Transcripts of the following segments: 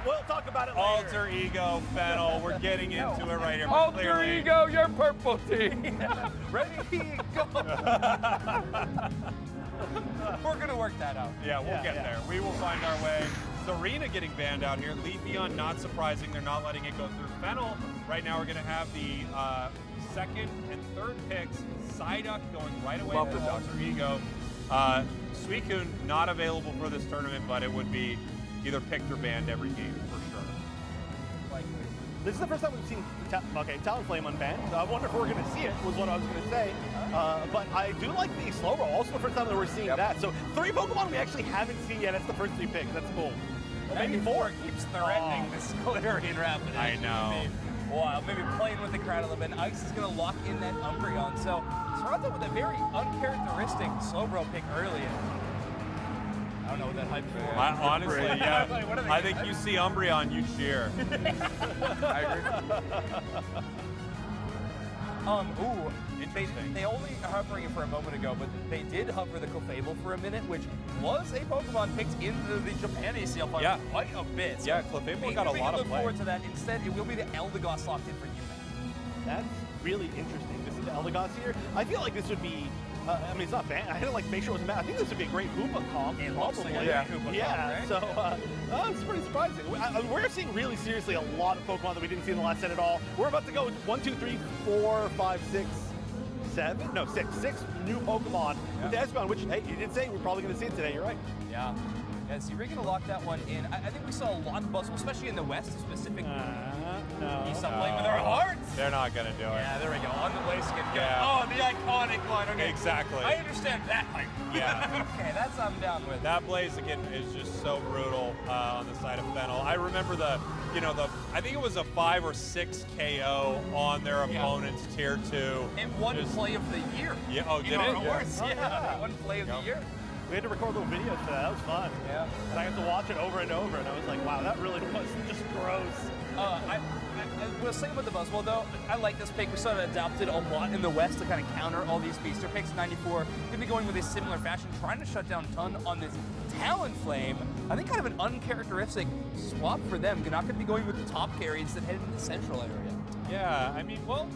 We'll talk about it later. Alter Ego, Fennel. We're getting into it right here. Alter Ego, your purple team. Ready, go. We're going to work that out. Yeah, we'll get there. We will find our way. Serena getting banned out here. Leafeon, not surprising. They're not letting it go through. Fennel, right now we're going to have the second and third picks. Psyduck going right away for Alter Ego. Suicune not available for this tournament, but it would be either picked or banned every game for sure. Likely. This is the first time we've seen Talonflame unbanned. I wonder if we're going to see it, was what I was going to say. But I do like the Slowbro. Also the first time that we're seeing that. So 3 Pokemon we actually haven't seen yet. That's the first 3 picks. That's cool. Well, maybe 4 keeps threatening this Galarian Rapidash. I know. Wow, maybe playing with the crowd a little bit. And Ice is going to lock in that Umbreon. So Toronto with a very uncharacteristic Slowbro pick early. I don't know what that hype for. Honestly, yeah. I think you see Umbreon, you cheer. I agree. Interesting. They only hovering it for a moment ago, but they did hover the Clefable for a minute, which was a Pokemon picked into the Japan ACL final quite a bit. So yeah, Clefable got a lot of play. Look forward to that. Instead, it will be the Eldegoss locked in for UMass. That's really interesting to see the Eldegoss here. I feel like this would be. I mean, it's not bad. I had to make sure it was bad. I think this would be a great Hoopa comp. It looks like a Hoopa comp, right? So it's pretty surprising. We're seeing really seriously a lot of Pokemon that we didn't see in the last set at all. We're about to go 1, 2, 3, 4, 5, 6, 7. No, 6 new Pokemon with the Espeon, which, hey, you did say we're probably going to see it today. You're right. Yeah. Yeah, so you're going to lock that one in. I think we saw a lot of Buzzwole, especially in the West, specifically. No. He's not playing with our hearts. They're not going to do it. Yeah, there we go. On the Blaziken. Yeah. Oh, the iconic line. Okay. Exactly. I understand that hype. Yeah. Okay, that's I'm down with. That Blaziken is just so brutal on the side of Fennel. I remember I think it was a 5 or 6 KO on their opponent's tier 2. And one play of the year. Yeah. Oh, did it? Yeah. One play of the year. We had to record little videos for that. That was fun. Yeah. And I got to watch it over and over, and I was like, wow, that really was just gross. I will say about the Buzzwole, though, I like this pick. We sort of adopted a lot in the West to kind of counter all these Beaster picks. 94 could be going with a similar fashion, trying to shut down Ton on this Talonflame. I think kind of an uncharacteristic swap for them. Not going to be going with the top carry instead heading to the central area. Yeah, I mean, well,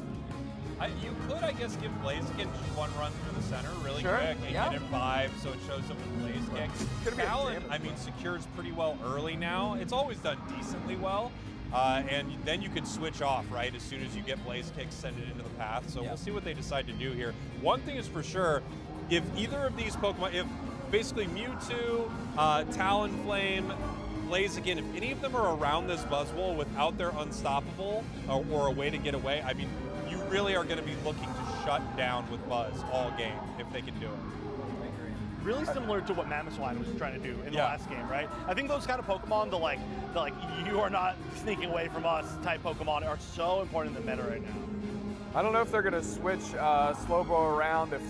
you could, I guess, give Blaziken just one run through the center really quick and get him 5, so it shows up with Blaziken. Talon, I mean, secures pretty well early now. It's always done decently well. And then you could switch off, right, as soon as you get Blaziken, send it into the path. So we'll see what they decide to do here. One thing is for sure, if either of these Pokemon, if basically Mewtwo, Talonflame, Blaziken, if any of them are around this Buzzwole without their Unstoppable or a way to get away, I mean, you really are going to be looking to shut down with Buzz all game if they can do it. Really similar to what Mamoswine was trying to do in the last game, right? I think those kind of Pokemon, the like you are not sneaking away from us type Pokemon are so important in the meta right now. I don't know if they're going to switch Slowbro around if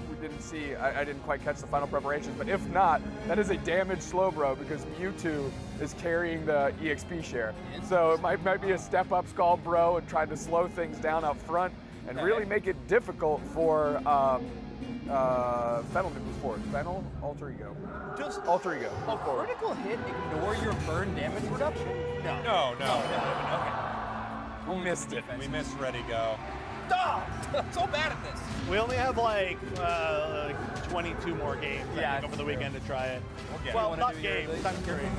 we didn't see, I didn't quite catch the final preparations, but if not, that is a damaged Slowbro because Mewtwo is carrying the EXP share. So it might be a step up Skullbro and trying to slow things down up front and really make it difficult for Fennel to move forward. Fennel, Alter Ego. Just Alter Ego. A critical hit ignore your burn damage reduction? No. Okay. We missed it. We missed Ready Go. I'm so bad at this. We only have like 22 more games over the weekend to try it. Well, not games. Time period.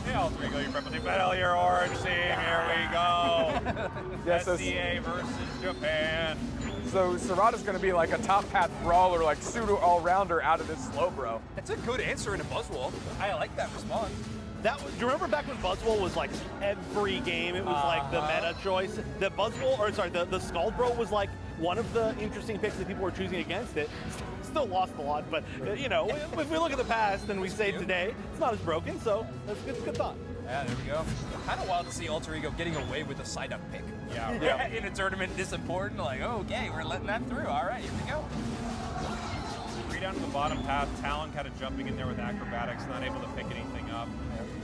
Yeah, Alter Ego, your Purple Team Fennel, your Orange Team. Here we go. SCA versus Japan. So Serrata's going to be like a top path brawler, like pseudo all-rounder out of this Slowbro. That's a good answer in a Buzzwole. I like that response. Do you remember back when Buzzwole was like every game? It was like the meta choice. The Skullbro was like one of the interesting picks that people were choosing against it. Still lost a lot, but if we look at the past and we say today, it's not as broken. So that's good thought. Yeah, there we go. Kind of wild to see Alter Ego getting away with a Psyduck pick. Yeah. In a tournament this important, like, okay, we're letting that through. All right, here we go. 3 down to the bottom path. Talon kind of jumping in there with acrobatics, not able to pick anything up.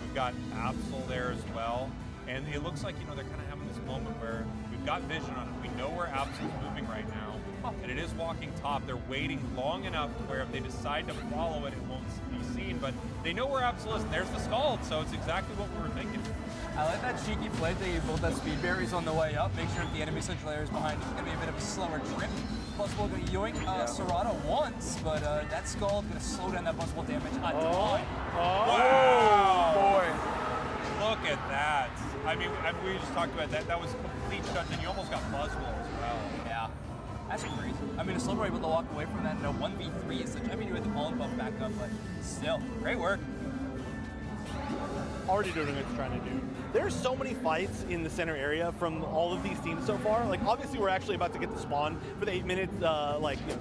We've got Absol there as well. And it looks like, they're kind of having this moment where we've got vision on it. We know where Absol's moving right now, and it is walking top. They're waiting long enough to where if they decide to follow it, it won't be seen, but they know where Absol is, and there's the Scald, so it's exactly what we were thinking. I like that cheeky play that you built that speed berries on the way up. Make sure that the enemy central area is behind you. It's going to be a bit of a slower trip. Buzzwole going to yoink Serrata once, but that Scald going to slow down that Buzzwole damage a ton. Wow! Boy. Look at that. I mean, we just talked about that. That was a complete shutdown. You almost got Buzzwole as well. Yeah. That's crazy. I mean, Slowbro able to walk away from that in a 1v3 is such. I mean, you had the ball and buff back up, but still, great work. Already doing what it's trying to do. There's so many fights in the center area from all of these teams so far. Like, obviously, we're actually about to get the spawn for the 8 minutes,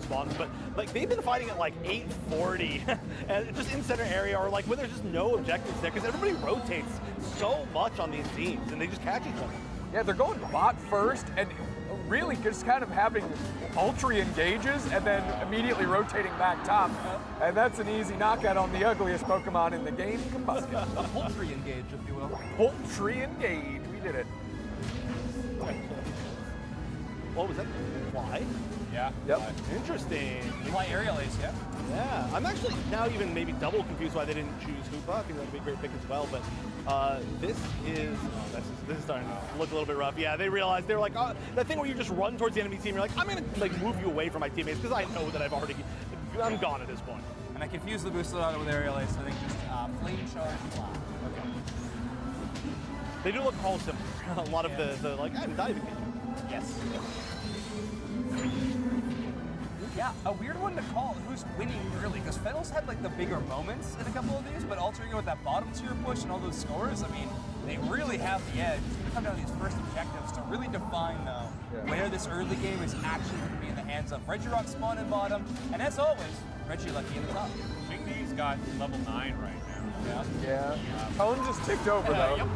spawns, but like they've been fighting at like 8:40, and just in center area, or like when there's just no objectives there, because everybody rotates so much on these teams, and they just catch each other. Yeah, they're going bot first, and really just kind of having ultra engages and then immediately rotating back top. And that's an easy knockout on the ugliest Pokemon in the game, Combustion. A poultry engage, if you will. Poultry engage, we did it. What was that? Fly? Yeah. Yep. Interesting. Fly aerial ace, yeah. Yeah, I'm actually now even maybe double confused why they didn't choose Hoopa. I think that would be a great pick as well, but this is starting to look a little bit rough. Yeah, they realized, they were like, that thing where you just run towards the enemy team, you're like, I'm gonna like move you away from my teammates because I know that I'm gone at this point. And I confused the boosted auto with aerial ace, I think just flame charge fly. Okay. They do look all similar. A lot of the like, I'm diving. Yes. Yeah, a weird one to call who's winning early, because Fennel's had like the bigger moments in a couple of these, but Alter Ego with that bottom tier push and all those scores, I mean, they really have the edge. It's going to come down to these first objectives to really define where this early game is actually going to be in the hands of. Regirock spawn in bottom, and as always, Reggie lucky in the top. Xingdi's got level 9 right now. Yeah. Tone just ticked over though.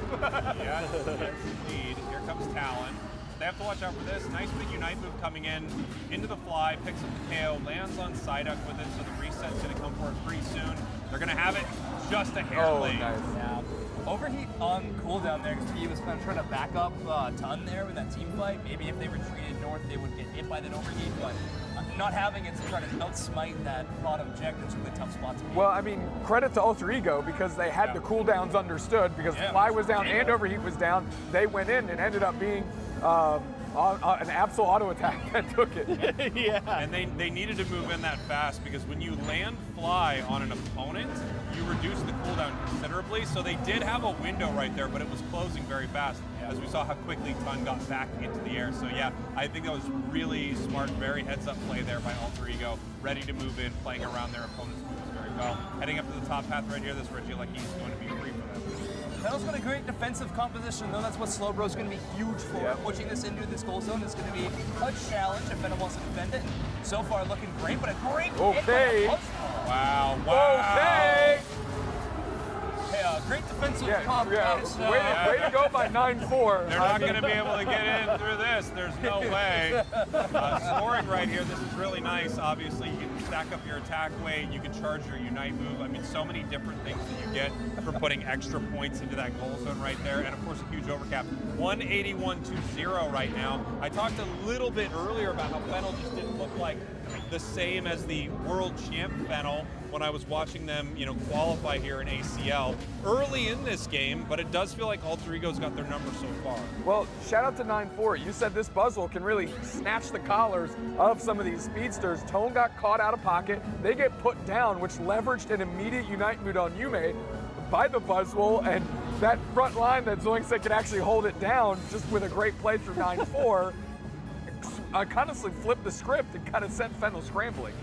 Yes, indeed. Here comes Talon. They have to watch out for this. Nice big Unite move coming in, into the fly, picks up the KO, lands on Psyduck with it, so the reset's going to come for it pretty soon. They're going to have it just a hair late. Nice. Yeah. Overheat on cooldown there, because he was kind of trying to back up Ton there with that team fight. Maybe if they retreated north, they would get hit by that overheat, but not having it to try to outsmite that bottom objective is a really tough spot to be. Well, I mean, credit to Alter Ego because they had the cooldowns understood because Fly was down and Overheat was down. They went in and ended up being an Absol auto attack that took it. Yeah. And they needed to move in that fast because when you land Fly on an opponent, you reduce the cooldown considerably. So they did have a window right there, but it was closing very fast as we saw how quickly Ton got back into the air. So yeah, I think that was really smart, very heads-up play there by Alter Ego, ready to move in, playing around their opponent's moves very well. Heading up to the top path right here, this Regieleki is going to be free for them. Fennel's got a great defensive composition, though. That's what Slowbro's going to be huge for. Yep. Pushing this into this goal zone is going to be a challenge if Fennel wants to defend it. So far, looking great, but a great hit by the Wow, wow. Okay. Hey, great defensive comp. Way to go by 9-4. They're not going to be able to get in through this. There's no way. Scoring right here, this is really nice. Obviously, you can stack up your attack weight. You can charge your Unite move. I mean, so many different things that you get from putting extra points into that goal zone right there. And, of course, a huge overcap. 181-0 right now. I talked a little bit earlier about how Fennel just didn't look like the same as the world champ Fennel when I was watching them, qualify here in ACL early in this game, but it does feel like Alter Ego's got their number so far. Well, shout out to 9-4. You said this Buzzwole can really snatch the collars of some of these speedsters. Tone got caught out of pocket. They get put down, which leveraged an immediate Unite mood on Yume by the Buzzwole, and that front line that Zoinksek could actually hold it down just with a great play through 9-4. Kind of flipped the script and kind of sent Fennel scrambling.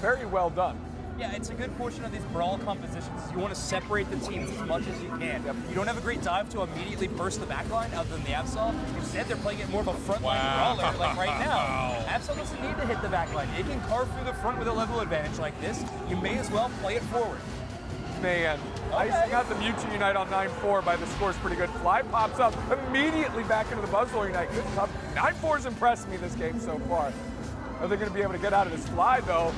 Very well done. Yeah, it's a good portion of these brawl compositions. You want to separate the teams as much as you can. You don't have a great dive to immediately burst the backline other than the Absol. Instead, they're playing it more of a frontline brawler, like right now. Absol doesn't need to hit the backline. It can carve through the front with a level advantage like this. You may as well play it forward. Man, icing out the Mewtwo Unite on 9-4 by the score's pretty good. Fly pops up immediately back into the Buzzwole Unite. Good stuff. 9-4's impressed me this game so far. Are they going to be able to get out of this Fly, though?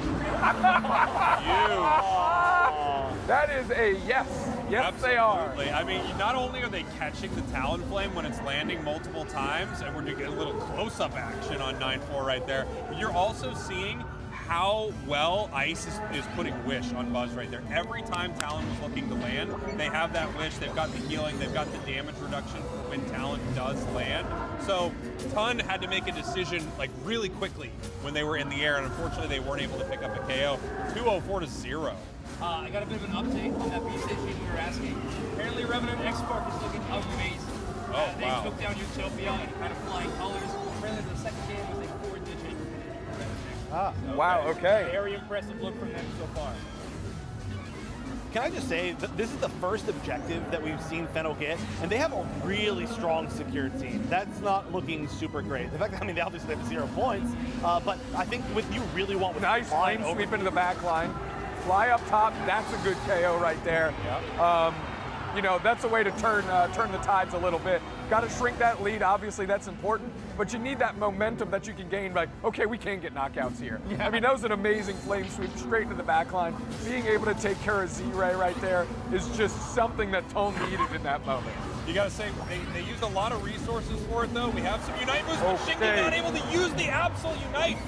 That is a yes. Yes, they are. Absolutely. I mean, not only are they catching the Talonflame when it's landing multiple times, and we're getting a little close-up action on 9-4 right there, but you're also seeing how well Ice is putting Wish on Buzz right there. Every time Talon was looking to land, they have that Wish, they've got the healing, they've got the damage reduction when Talon does land. So Ton had to make a decision like really quickly when they were in the air, and unfortunately they weren't able to pick up a KO. 204 to 0. I got a bit of an update on that B station we were asking. Apparently Revenant X-Spark is looking amazing. Oh, they wow. took down Utopia in kind of flying colors. Apparently the second game was a 4-digit. Wow, okay. Very impressive look from them so far. Can I just say, this is the first objective that we've seen Fennel get, and they have a really strong secured team. That's not looking super great. The fact that, I mean, they obviously have 0 points, but I think what you really want with Nice flame sweep into the back line. Fly up top, that's a good KO right there. Yep. You know, that's a way to turn the tides a little bit. Got to shrink that lead, obviously that's important, but you need that momentum that you can gain by, okay, we can get knockouts here. Yeah. I mean, that was an amazing flame sweep straight into the back line. Being able to take care of Z-Ray right there is just something that Tone needed in that moment. You gotta say, they used a lot of resources for it though. We have some Unite moves, but Okay. Shingi not able to use the Absol Unite.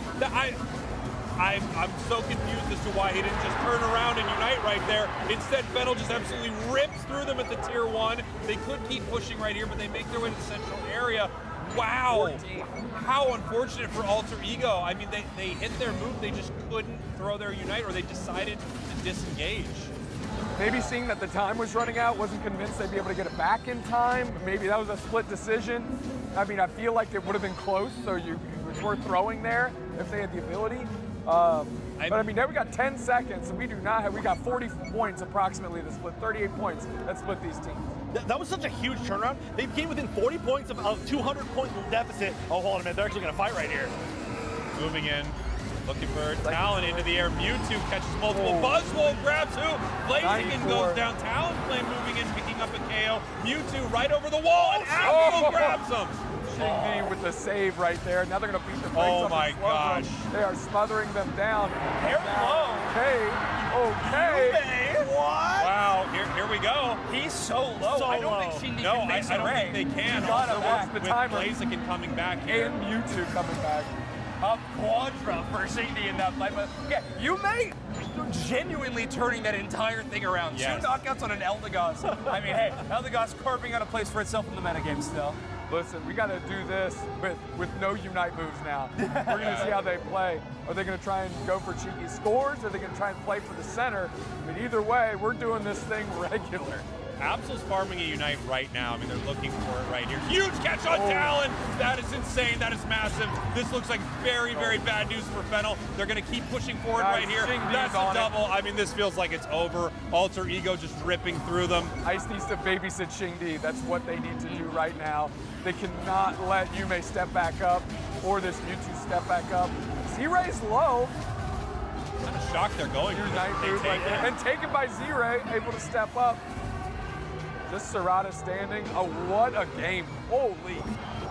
I'm so confused as to why he didn't just turn around and Unite right there. Instead, Fennel just absolutely rips through them at the tier 1. They could keep pushing right here, but they make their way to the central area. Wow, 14. How unfortunate for Alter Ego. I mean, they hit their move, they just couldn't throw their Unite, or they decided to disengage. Maybe seeing that the time was running out, wasn't convinced they'd be able to get it back in time. Maybe that was a split decision. I mean, I feel like it would have been close, so it's worth throwing there if they had the ability. But I mean, now we got 10 seconds, and we got 40 points approximately to split, 38 points that split these teams. That was such a huge turnaround. They came within 40 points of 200-point deficit. Oh, hold on a minute, they're actually gonna fight right here. Moving in, looking for Talon into the air. Mewtwo catches multiple. Buzzwole grabs who? Blaziken goes down. Talonflame moving in, picking up a KO. Mewtwo right over the wall, and Apple grabs him. Shingi with the save right there. Now they're going to beat the brakes Oh up my the Slowbro. gosh. They are smothering them down. Careful. Okay. What? Wow, here we go. He's so low. So I don't low. think Shingi No, can I make don't Ray. think they can. Got him Also, back. with The timer. Blaziken coming back here. And Mewtwo coming back. A quadra for Shingi in that fight. But yeah, you may genuinely turning that entire thing around. Yes. 2 knockouts on an Eldegoss. I mean, hey, Eldegoss carving out a place for itself in the metagame still. Listen, we got to do this with no Unite moves now. We're going to see how they play. Are they going to try and go for cheeky scores? Are they going to try and play for the center? I mean, either way, we're doing this thing regular. Absol's farming a Unite right now. I mean, they're looking for it right here. Huge catch on Talon. That is insane. That is massive. This looks like very, very bad news for Fennel. They're going to keep pushing forward right here. That's a double. I mean, this feels like it's over. Alter Ego just ripping through them. Ice needs to babysit Xingdi. That's what they need to do right now. They cannot let Yume step back up or this Mewtwo step back up. Z-Ray's low. I'm shocked they're going for Unite this. move They right take there. it. And taken by Z-Ray, able to step up. This Serrata standing. Oh, what a game. Holy.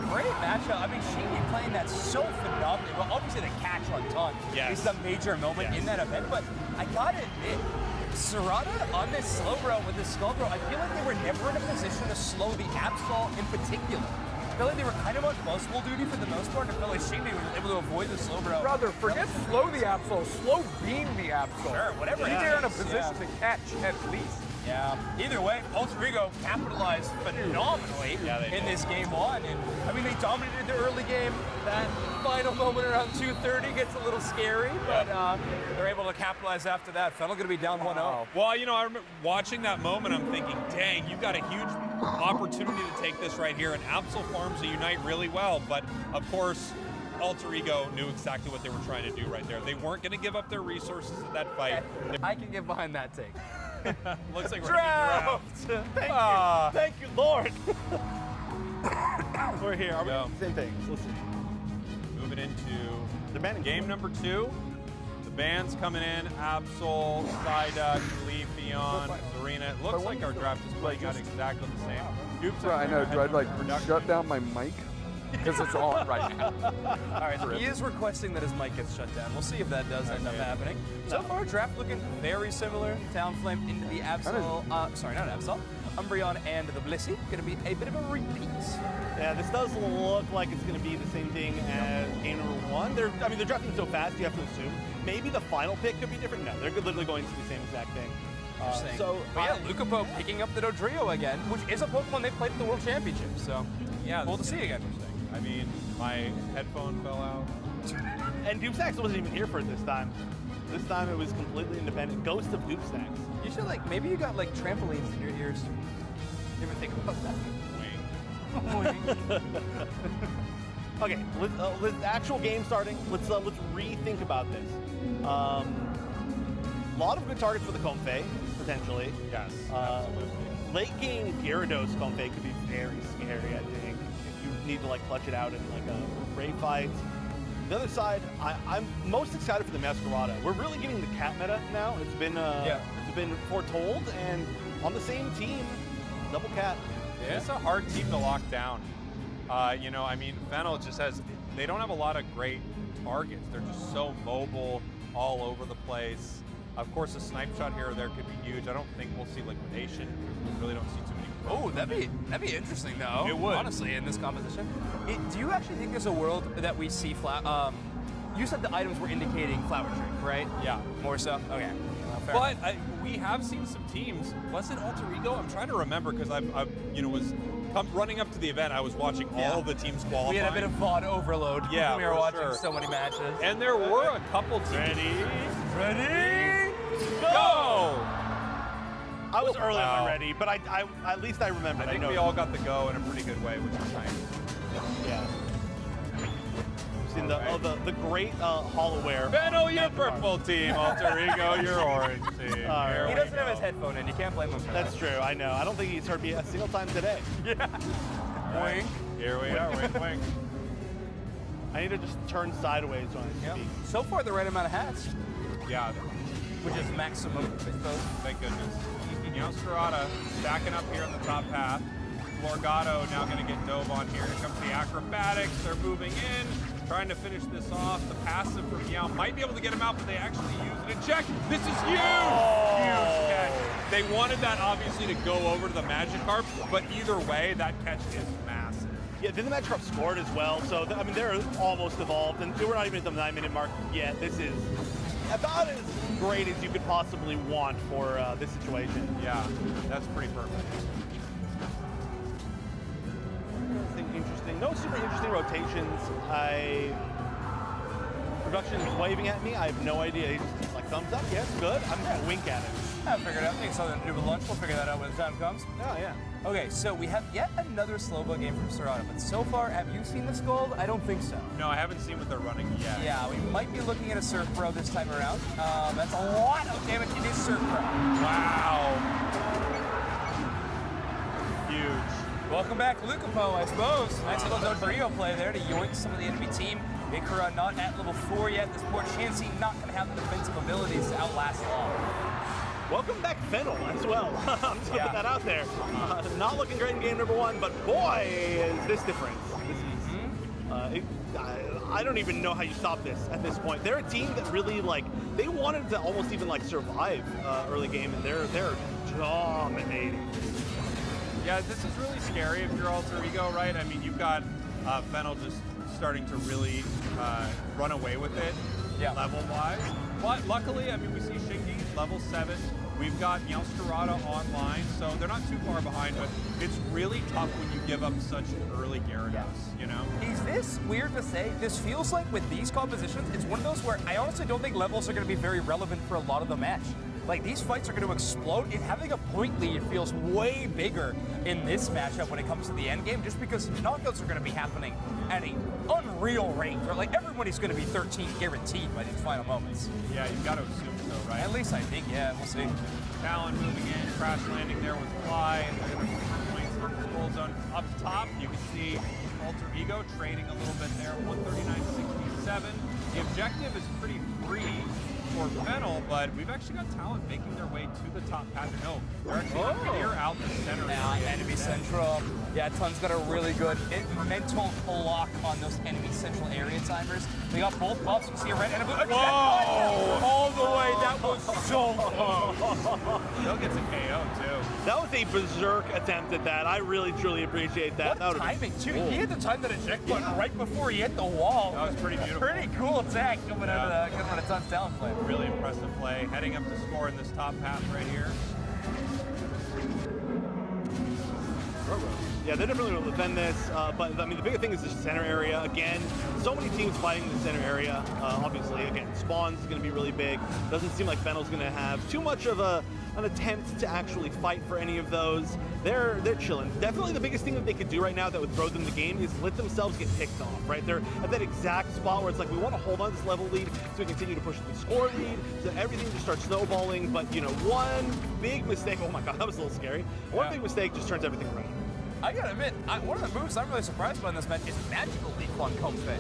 Great matchup. I mean, Shingi playing that so phenomenally well. Obviously, the catch on Ton is the major moment in that event, but I gotta admit, Serrata on this slow bro with this skull bro, I feel like they were never in a position to slow the Absol in particular. I feel like they were kind of on buzzwole duty for the most part. I feel like Shingi was able to avoid the slow bro. Brother, forget slow the Absol, slow beam the Absol. Sure, whatever. Be there in a position to catch at least. Yeah. Either way, Alter Ego capitalized phenomenally in this game 1. And I mean, they dominated the early game. That final moment around 2:30 gets a little scary, but they're able to capitalize after that. Fennel going to be down 1-0. Well, you know, I remember watching that moment, I'm thinking, dang, you've got a huge opportunity to take this right here. And Absol farms a Unite really well, but of course, Alter Ego knew exactly what they were trying to do right there. They weren't going to give up their resources at that fight. I can get behind that take. Looks like we're Draft! Thank you, Lord. We're here. Are we doing the same things? Let's see. moving into The banning game number 2. The bands coming in, Absol, Psyduck, Leafeon, Serena. It looks like our draft is playing out exactly the same. Oops, I know, do I like shut down my mic? because it's on right now. All right, he is requesting that his mic gets shut down. We'll see if that does end up happening. So far, draft looking very similar. Talonflame into the Absol, sorry, not Absol, Umbreon and the Blissey. Going to be a bit of a repeat. Yeah, this does look like it's going to be the same thing as game number 1. They're drafting so fast, you have to assume. Maybe the final pick could be different. No, they're literally going to the same exact thing. Lucapo picking up the Dodrio again, which is a Pokemon they played at the World Championship. So, yeah, cool to see again. I mean, my headphone fell out. And Doomstax wasn't even here for it this time. This time it was completely independent. Ghost of Doomstax. You should maybe you got trampolines in your ears. You ever think about that? Okay, let's actual game starting. Let's rethink about this. A lot of good targets for the Comfey, potentially. Yes, absolutely. Late game Gyarados Comfey could be very scary, I think, if you need to clutch it out in a raid fight. The other side, I'm most excited for the Masquerada. We're really getting the cat meta now. It's been foretold, and on the same team, double cat. Yeah. It's a hard team to lock down. Fennel just they don't have a lot of great targets. They're just so mobile, all over the place. Of course, a snipe shot here or there could be huge. I don't think we'll see liquidation. We really don't see too many. Oh, that'd be interesting though. It would, honestly, in this composition. Do you actually think there's a world that we see you said the items were indicating Flower Drink, right? Yeah. More so? Okay. But we have seen some teams. Blessed Alter Ego, I'm trying to remember because I was running up to the event, I was watching all the teams qualify. We had a bit of VOD overload. Yeah, we were watching so many matches. And there were a couple teams. Ready? Go! I was early on ready, but at least I remembered. I think we all got the go in a pretty good way, which is nice. Yeah. Seen the great Hollowware. Fennel, your purple team. Alter Ego, your orange team. He doesn't have his headphone in. You can't blame him for that. That's true. I know. I don't think he's heard me a single time today. Yeah. Wink. Here we are. Wink, wink. I need to just turn sideways when I speak. So far, the right amount of hats. Yeah. Which is maximum, I suppose. Thank goodness. Masquerada stacking up here on the top path. Florgato now going to get dove on here. Here comes the acrobatics. They're moving in, trying to finish this off. The passive from Meow might be able to get him out, but they actually use it. And check, this is huge! Huge catch. They wanted that obviously to go over to the Magikarp, but either way, that catch is massive. Yeah, then the Magikarp scored as well, so they're almost evolved, and we're not even at the 9-minute mark yet. This is about as great as you could possibly want for this situation. Yeah, that's pretty perfect. Nothing interesting. No super interesting rotations. Production is waving at me. I have no idea. He's just like, thumbs up, yes, good. I'm just gonna wink at it. I figured out. I think something to do with lunch. We'll figure that out when the time comes. Oh, yeah. Okay, so we have yet another Slowbro game from Serrano, but so far, have you seen the Scald? I don't think so. No, I haven't seen what they're running yet. Yeah, we might be looking at a Surf Bro this time around. That's a lot of damage. It is Surf Bro. Wow. Huge. Welcome back, Lucapo, I suppose. Nice little Dodrio play there to yoink some of the enemy team. Ikura not at level 4 yet. This poor Chansey not going to have the defensive abilities to outlast long. Welcome back, Fennel, as well. I'm just gonna put that out there. Not looking great in game number 1, but boy, is this different. This is, I don't even know how you stop this at this point. They're a team that really, they wanted to almost even, survive early game, and they're dominating. Yeah, this is really scary if you're Alter Ego, right? I mean, you've got Fennel just starting to really run away with it, level-wise. But luckily, I mean, we see Shingi, level 7. We've got Meowscarada online, so they're not too far behind, but it's really tough when you give up such early Gyarados, you know? Is this weird to say? This feels like with these compositions, it's one of those where I honestly don't think levels are going to be very relevant for a lot of the match. These fights are going to explode, and having a point lead feels way bigger in this matchup when it comes to the end game, just because knockouts are going to be happening at an unreal rate. Everybody's going to be 13 guaranteed by these final moments. Yeah, you've got to assume so, right? At least I think, yeah, we'll see. Talon moving in, crash landing there with Fly, and they're going to put points in the control zone. Up top, you can see Alter Ego trading a little bit there, 139.67. The objective is pretty free for Fennel, but we've actually got Talon making their way to the top path. No, they're actually going to clear out the center area. Enemy central. Yeah, Tun's got a really good mental clock on those enemy central area timers. We got both buffs. You see a red and a blue. Whoa! All the way. That was so close. He'll get some KO too. That was a berserk attempt at that. I really, truly appreciate that. What timing, too. He had to time that eject button right before he hit the wall. That was pretty beautiful. Pretty cool attack coming out of Tun's Talon Flame. Really impressive play. Heading up to score in this top path right here. Yeah, they definitely will defend this, but I mean, the bigger thing is the center area. Again, so many teams fighting in the center area. Obviously, again, spawns is going to be really big. Doesn't seem like Fennel's going to have too much of an attempt to actually fight for any of those. They're chilling. Definitely the biggest thing that they could do right now that would throw them the game is let themselves get picked off, right? They're at that exact spot where it's like, we want to hold on to this level lead so we continue to push the score lead, so everything just starts snowballing. But, you know, one big mistake, oh my God, that was a little scary. One big mistake just turns everything around. I gotta admit, one of the moves I'm really surprised by in this match is Magical Leap on Comfey.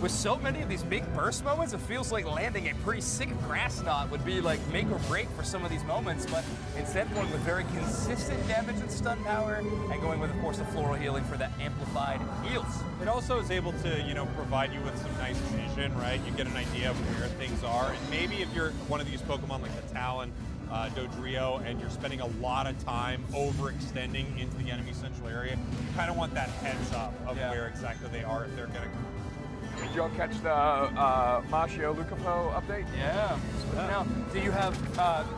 With so many of these big burst moments, it feels like landing a pretty sick grass knot would be like make or break for some of these moments, but instead going with very consistent damage and stun power, and going with, of course, the floral healing for that amplified heals. It also is able to, you know, provide you with some nice vision, right? You get an idea of where things are, and maybe if you're one of these Pokemon like the Talon, Dodrio, and you're spending a lot of time overextending into the enemy central area, you kind of want that heads up of where exactly they are if they're going to. Did y'all catch the Mashio Lucapo update? Yeah. Now, do you have?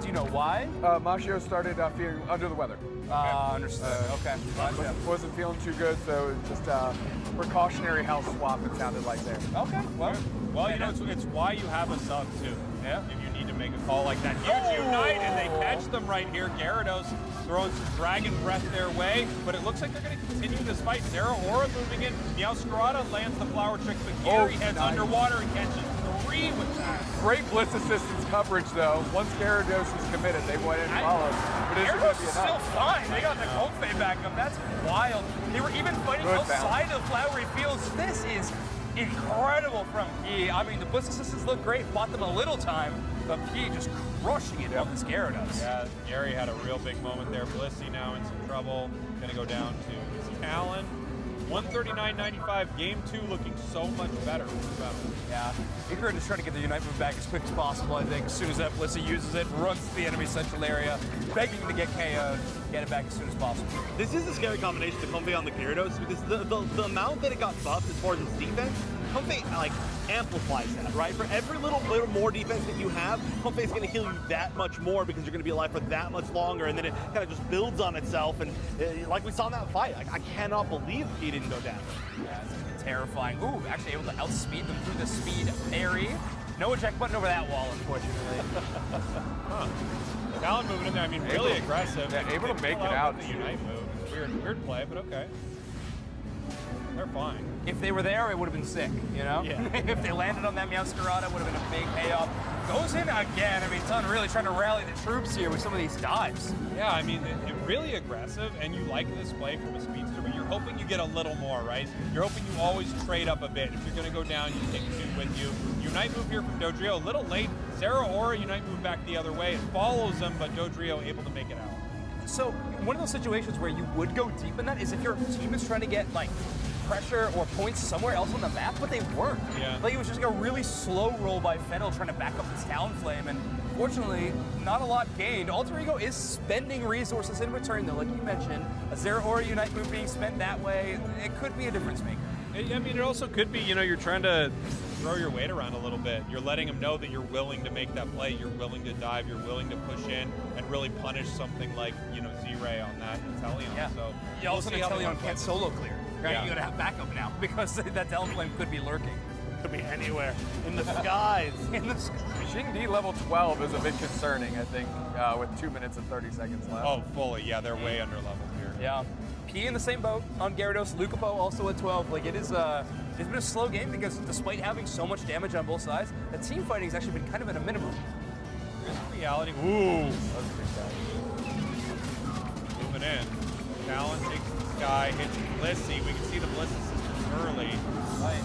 Do you know why? Mashio started feeling under the weather. Understood. Okay. Gotcha. Wasn't feeling too good, so just a precautionary health swap. It sounded like there. Okay. Well, you know, it's why you have a sub too. Yeah. If you need to make a call like that, huge unite, and they catch them right here. Gyarados throwing some dragon breath their way, but it looks like they're going to continue this fight. Zeraora moving in. Meowscarada lands the flower trick, but Gary heads underwater and catches 3 with that. Great Bliss assistance coverage, though. Once Gyarados is committed, they went in and followed. But Gyarados is still fine. They got the Comfey back up. That's wild. They were even fighting outside of Flowery Fields. This is incredible from P. I mean, the Bliss assistants look great. Bought them a little time, but P just crushing it on this Gyarados. Yeah, Gary had a real big moment there. Blissey now in some trouble. Gonna go down to his Talon. 139.95, game 2 looking so much better for Fennel. Yeah, Icarus is trying to get the Unite move back as quick as possible, I think. As soon as that Blissey uses it, runs to the enemy central area, begging to get KO'd, get it back as soon as possible. This is a scary combination to Comfey on the Gyarados, because the amount that it got buffed as far as its defense, Comfey, like, amplifies that, right? For every little more defense that you have, Comfey is going to heal you that much more because you're going to be alive for that much longer, and then it kind of just builds on itself, and like we saw in that fight, I cannot believe he didn't go down. Yeah, it's terrifying. Ooh, actually able to outspeed them through the speed parry. No eject button over that wall, unfortunately. Talon moving in there, I mean, really aggressive. Yeah, able to make it out. The Unite move. It's weird play, but okay. They're fine. If they were there, it would have been sick, you know? Yeah. If they landed on that Meowscarada, it would have been a big payoff. Goes in again. I mean, Tun really trying to rally the troops here with some of these dives. Yeah, I mean, it really aggressive, and you like this play from a speedster, but you're hoping you get a little more, right? You're hoping you always trade up a bit. If you're going to go down, you take 2 with you. Unite move here from Dodrio, a little late. Zeraora Unite move back the other way. It follows them, but Dodrio able to make it out. So, one of those situations where you would go deep in that is if your team is trying to get, like, pressure or points somewhere else on the map, but they weren't. Yeah. Like, it was just like a really slow roll by Fennel trying to back up this Talonflame, and fortunately, not a lot gained. Alter Ego is spending resources in return, though, like you mentioned. A Zeraora Unite move being spent that way, it could be a difference maker. I mean, it also could be, you know, you're trying to throw your weight around a little bit. You're letting them know that you're willing to make that play, you're willing to dive, you're willing to push in and really punish something like, you know, Z-Ray on that Inteleon. Yeah. So you also Inteleon can't solo clear, right? Yeah. You gotta have backup now because that Talonflame could be lurking. Could be anywhere. In the skies. In the skies. Xingdi level 12 is a bit concerning, I think, with 2 minutes and 30 seconds left. Oh, fully. Yeah, they're way under level here. Yeah. P in the same boat on Gyarados. Lucapo also at 12. Like, it's been a slow game because despite having so much damage on both sides, the team fighting has actually been kind of at a minimum. Here's the reality. Ooh. That's a big guy. Moving in. Talon takes the sky, hits Blissey. We can see the Bliss assistance early. Right.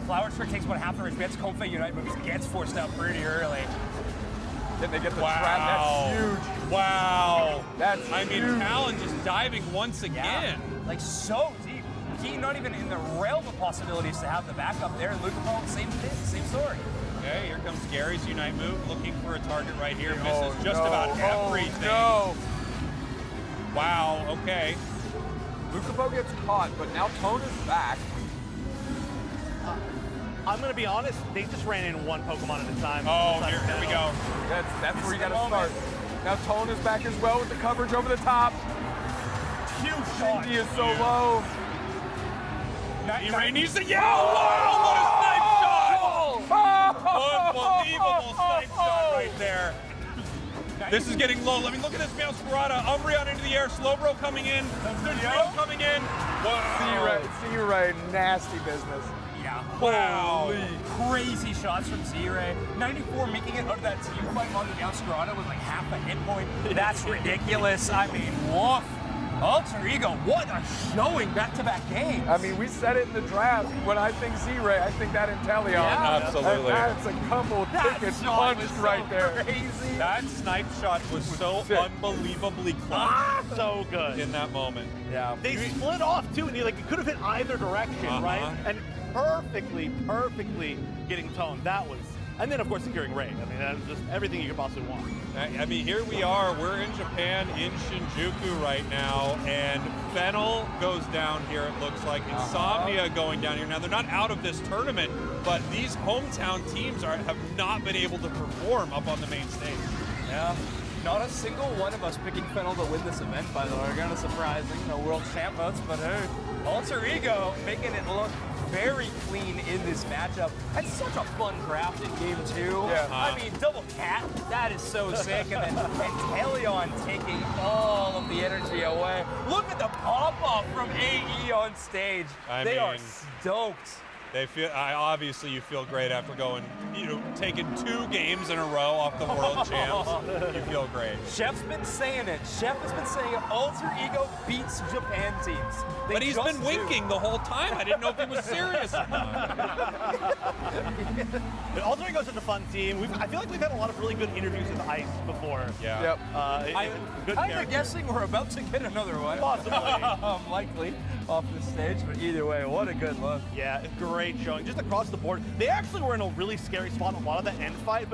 Flower Trick takes about half the range. Gets Comfey Unite moves, gets forced out pretty early. Then they get the trap. That's huge. Wow. That's huge. Talon just diving once again. Yeah, like so deep. He not even in the realm of possibilities to have the backup there. And Lucapo, same thing, same story. Okay, here comes Gary's Unite move, looking for a target right here. Misses just about everything. No. Wow, okay. Lucapo gets caught, but now Tone is back. I'm going to be honest, they just ran in one Pokemon at a time. Oh, here we go. That's where you got to start. Now Tone is back as well with the coverage over the top. Huge shot. He is so low. Ray needs to yell. Wow, what a snipe shot! Unbelievable snipe shot right there. This is getting low. Let me look at this Meowscarada. Umbreon into the air. Slowbro coming in. Rio coming in. Wow. Z-Ray, nasty business. Yeah. Wow. Holy. Crazy shots from Z-Ray. 94 making it out of that team fight on the Meowscarada with like half a hit point. That's ridiculous. I mean, woof. Alter Ego, what a showing back-to-back games. I mean, we said it in the draft. When I think Z-Ray, I think that Inteleon. Yeah, absolutely. That's a couple tickets punched right there. Crazy. That snipe shot was so unbelievably close. So good. In that moment. Yeah. They split off too, and it could have hit either direction, right? And perfectly getting toned. That was, and then of course securing Ray. I mean, that was just everything you could possibly want. I mean, here we are. We're in Japan, in Shinjuku right now, and Fennel goes down here, it looks like. Insomnia going down here. Now, they're not out of this tournament, but these hometown teams have not been able to perform up on the main stage. Yeah. Not a single one of us picking Fennel to win this event, by the way. Kind of surprising. No world champ votes, but hey, Alter Ego making it look very clean in this matchup. That's such a fun draft in game 2. Yeah. I mean, double cat, that is so sick. And then Inteleon taking all of the energy away. Look at the pop-off from AE on stage. They are stoked. They feel, obviously you feel great after going, taking 2 games in a row off the world champs. You feel great. Chef's been saying it. Chef has been saying it. Alter Ego beats Japan teams. But he's been winking the whole time. I didn't know if he was serious or not. Alter Ego's such a fun team. I feel like we've had a lot of really good interviews with Ice before. Yeah. Yep. I'm kind of guessing we're about to get another one. Possibly. Likely off the stage, but either way, what a good look. Yeah, great showing. Just across the board. They actually were in a really scary spot in a lot of the end fight.